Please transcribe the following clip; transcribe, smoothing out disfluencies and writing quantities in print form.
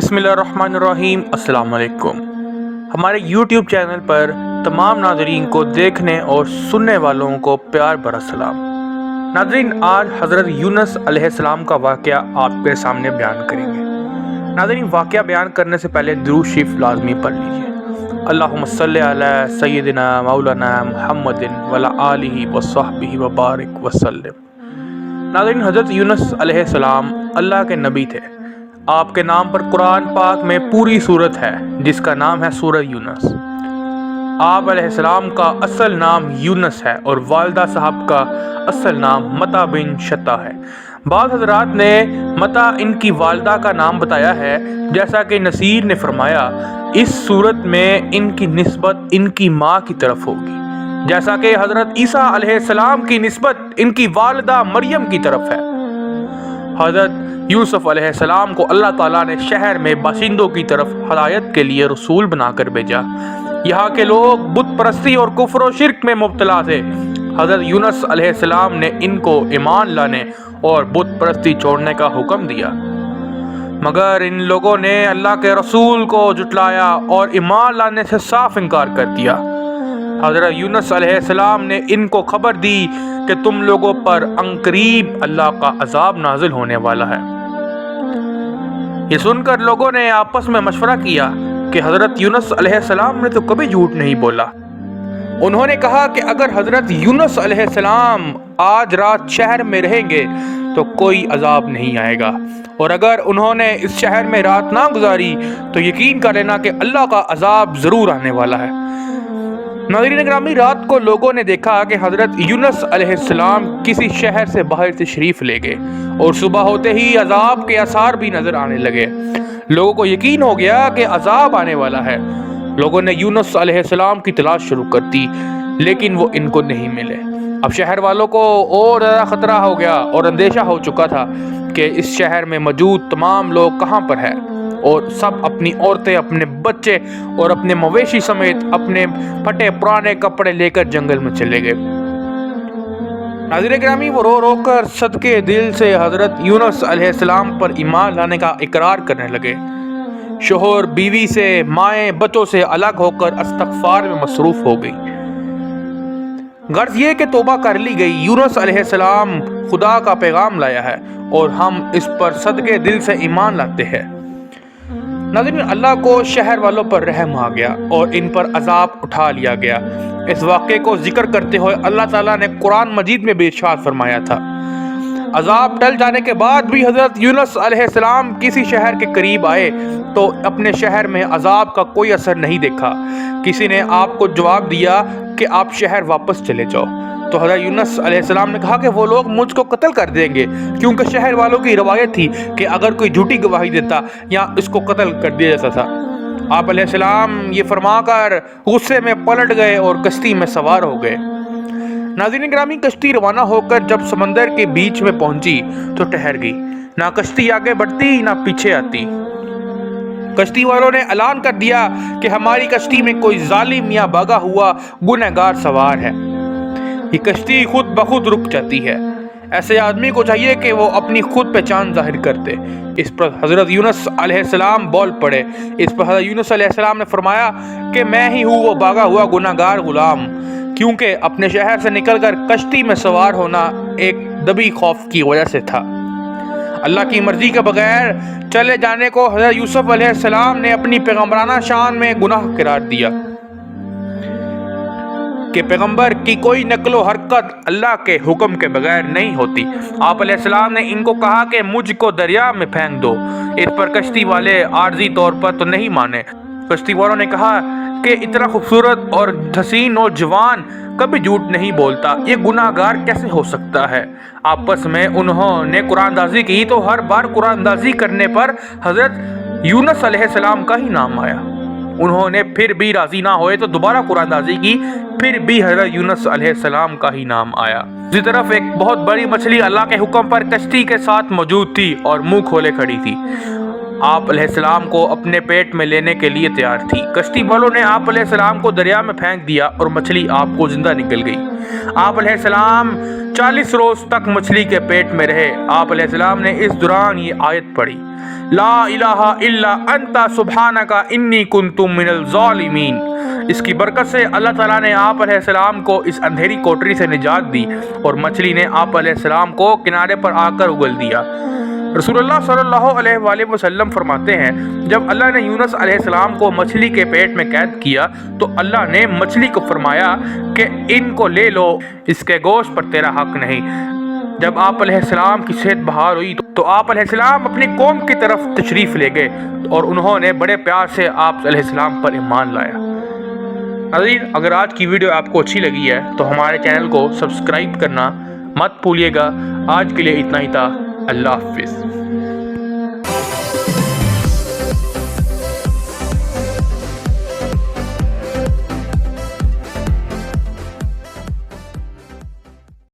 بسم اللہ الرحمن الرحیم۔ السلام علیکم۔ ہمارے یوٹیوب چینل پر تمام ناظرین کو دیکھنے اور سننے والوں کو پیار بھرا سلام۔ ناظرین، آج حضرت یونس علیہ السلام کا واقعہ آپ کے سامنے بیان کریں گے۔ ناظرین، واقعہ بیان کرنے سے پہلے درود شریف لازمی پڑھ لیجیے۔ اللہم صلی علی سیدنا مولانا محمد وعلی آلہ وصحبہ وبارک وسلم۔ ناظرین، حضرت یونس علیہ السلام اللہ کے نبی تھے۔ آپ کے نام پر قرآن پاک میں پوری سورت ہے جس کا نام ہے سورہ یونس۔ آپ علیہ السلام کا اصل نام یونس ہے اور والدہ صاحب کا اصل نام متا بن شتا ہے۔ بعض حضرات نے متا ان کی والدہ کا نام بتایا ہے، جیسا کہ نصیر نے فرمایا اس سورت میں ان کی نسبت ان کی ماں کی طرف ہوگی، جیسا کہ حضرت عیسیٰ علیہ السلام کی نسبت ان کی والدہ مریم کی طرف ہے۔ حضرت یوسف علیہ السلام کو اللہ تعالیٰ نے شہر میں باشندوں کی طرف ہدایت کے لیے رسول بنا کر بھیجا۔ یہاں کے لوگ بت پرستی اور کفر و شرک میں مبتلا تھے۔ حضرت یونس علیہ السلام نے ان کو ایمان لانے اور بت پرستی چھوڑنے کا حکم دیا، مگر ان لوگوں نے اللہ کے رسول کو جھٹلایا اور ایمان لانے سے صاف انکار کر دیا۔ حضرت یونس علیہ السلام نے ان کو خبر دی کہ تم لوگوں پر عنقریب اللہ کا عذاب نازل ہونے والا ہے۔ یہ سن کر لوگوں نے آپس میں مشورہ کیا کہ حضرت یونس علیہ السلام نے تو کبھی جھوٹ نہیں بولا۔ انہوں نے کہا کہ اگر حضرت یونس علیہ السلام آج رات شہر میں رہیں گے تو کوئی عذاب نہیں آئے گا، اور اگر انہوں نے اس شہر میں رات نہ گزاری تو یقین کر لینا کہ اللہ کا عذاب ضرور آنے والا ہے۔ ناظرین گرامی، رات کو لوگوں نے دیکھا کہ حضرت یونس علیہ السلام کسی شہر سے باہر تشریف لے گئے اور صبح ہوتے ہی عذاب کے آثار بھی نظر آنے لگے۔ لوگوں کو یقین ہو گیا کہ عذاب آنے والا ہے۔ لوگوں نے یونس علیہ السلام کی تلاش شروع کر دی، لیکن وہ ان کو نہیں ملے۔ اب شہر والوں کو اور زیادہ خطرہ ہو گیا اور اندیشہ ہو چکا تھا کہ اس شہر میں موجود تمام لوگ کہاں پر ہیں، اور سب اپنی عورتیں، اپنے بچے اور اپنے مویشی سمیت اپنے پھٹے پرانے کپڑے لے کر جنگل میں چلے گئے۔ ناظرین گرامی، وہ رو رو کر صدقے دل سے حضرت یونس علیہ السلام پر ایمان لانے کا اقرار کرنے لگے۔ شوہر بیوی سے، مائیں بچوں سے الگ ہو کر استغفار میں مصروف ہو گئی۔ غرض یہ کہ توبہ کر لی گئی، یونس علیہ السلام خدا کا پیغام لایا ہے اور ہم اس پر صدقے دل سے ایمان لاتے ہیں۔ ناظرین، اللہ کو شہر والوں پر رحم آ گیا اور ان پر عذاب اٹھا لیا گیا۔ اس واقعے کو ذکر کرتے ہوئے اللہ تعالیٰ نے قرآن مجید میں بھی ارشاد فرمایا تھا، عذاب ٹل جانے کے بعد بھی حضرت یونس علیہ السلام کسی شہر کے قریب آئے تو اپنے شہر میں عذاب کا کوئی اثر نہیں دیکھا۔ کسی نے آپ کو جواب دیا کہ آپ شہر واپس چلے جاؤ، تو حضرت یونس علیہ السلام نے کہا کہ وہ لوگ مجھ کو قتل کر دیں گے، کیونکہ شہر والوں کی روایت تھی کہ اگر کوئی جھوٹی گواہی دیتا یا اس کو قتل کر دیا جاتا تھا۔ آپ علیہ السلام یہ فرما کر غصے میں پلٹ گئے اور کشتی میں سوار ہو گئے۔ ناظرین گرامی، کشتی روانہ ہو کر جب سمندر کے بیچ میں پہنچی تو ٹھہر گئی، نہ کشتی آگے بڑھتی نہ پیچھے آتی۔ کشتی والوں نے اعلان کر دیا کہ ہماری کشتی میں کوئی ظالم یا بھاگا ہوا گنہگار سوار ہے۔ یہ کشتی خود بخود رک جاتی ہے۔ ایسے آدمی کو چاہیے کہ وہ اپنی خود پہچان ظاہر کر دے۔ اس پر حضرت یونس علیہ السلام بول پڑے۔ اس پر حضرت یونس علیہ السلام نے فرمایا کہ میں ہی ہوں وہ بھاگا ہوا گنہگار غلام، کیونکہ اپنے شہر سے نکل کر کشتی میں سوار ہونا ایک دبی خوف کی وجہ سے تھا۔ اللہ کی مرضی کے بغیر چلے جانے کو حضرت یوسف علیہ السلام نے اپنی پیغمبرانہ شان میں گناہ قرار دیا کہ پیغمبر کی کوئی نقل و حرکت اللہ کے حکم کے بغیر نہیں ہوتی۔ آپ علیہ السلام نے ان کو کہا کہ مجھ کو دریا میں پھینک دو۔ اس پر کشتی والے عارضی طور پر تو نہیں مانے۔ کشتی والوں نے کہا کہ اتنا خوبصورت اور حسین نوجوان کبھی جھوٹ نہیں بولتا، یہ گناہ گار کیسے ہو سکتا ہے؟ آپس میں انہوں نے قرآن اندازی کی تو ہر بار قرآن اندازی کرنے پر حضرت یونس علیہ السلام کا ہی نام آیا۔ انہوں نے پھر بھی راضی نہ ہوئے تو دوبارہ قرآن اندازی کی، پھر بھی حضرت یونس علیہ السلام کا ہی نام آیا۔ دوسری طرف ایک بہت بڑی مچھلی اللہ کے حکم پر کشتی کے ساتھ موجود تھی اور منہ کھولے کھڑی تھی۔ آپ علیہ السلام کو اپنے پیٹ میں لینے کے لیے تیار تھی۔ کشتی والوں نے آپ علیہ السلام کو دریا میں پھینک دیا اور مچھلی آپ کو زندہ نکل گئی۔ آپ علیہ السلام 40 روز تک مچھلی کے پیٹ میں رہے۔ آپ علیہ السلام نے اس دوران یہ آیت پڑھی، لا الہ الا انت سبحانک انی کنت من الظالمین۔ اس کی برکت سے اللہ تعالیٰ نے آپ علیہ السلام کو اس اندھیری کوٹری سے نجات دی اور مچھلی نے آپ علیہ السلام کو کنارے پر آ کر اگل دیا۔ رسول اللہ صلی اللہ علیہ وآلہ وسلم فرماتے ہیں، جب اللہ نے یونس علیہ السلام کو مچھلی کے پیٹ میں قید کیا تو اللہ نے مچھلی کو فرمایا کہ ان کو لے لو، اس کے گوشت پر تیرا حق نہیں۔ جب آپ علیہ السلام کی صحت بحال ہوئی تو آپ علیہ السلام اپنی قوم کی طرف تشریف لے گئے اور انہوں نے بڑے پیار سے آپ علیہ السلام پر ایمان لایا۔ ناظرین، اگر آج کی ویڈیو آپ کو اچھی لگی ہے تو ہمارے چینل کو سبسکرائب کرنا مت بھولیے گا۔ آج کے لیے اتنا ہی تھا۔ اللہ حافظ۔